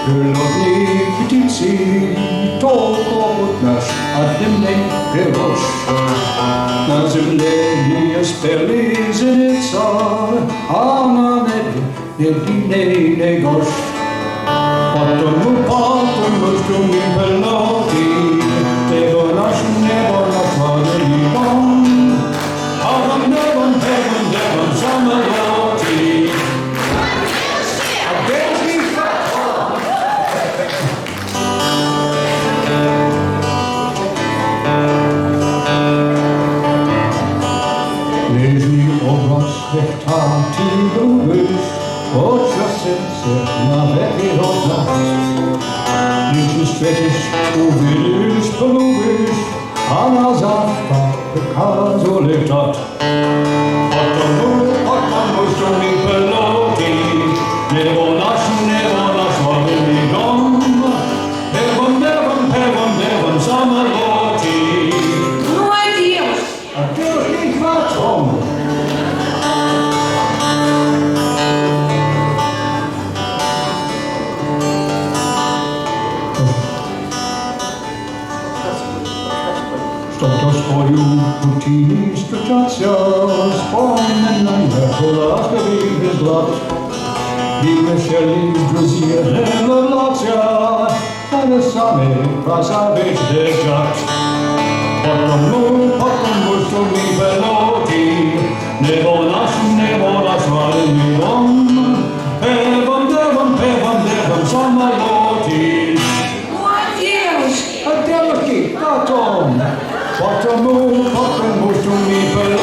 перелетные птицы, толкут наш отдельный пирож. На земле не спели зеница, а на небе единый дождь. Потому что мы перелеты, небо наш владелый дом. А над небом самолеты. Нежный образ кряхта ты любишь, отче сердце навеки отдаст. Лишь встретишь, увидишь, полюбишь, а на завтра приказу летят. Потому что мы перелеты, небо наш владелый дом. Небом самолеты. Ну, а девушки? А девушки потом. Что-то свою пути встречаться, вспомним на ласковый взгляд. И веселые друзья революция, они сами красавец держат. Потому что мы перелеты, небо наш владелый дом. Небом самолеты. Ну, а девушки? А девушки потом. Потому что мы перелеты.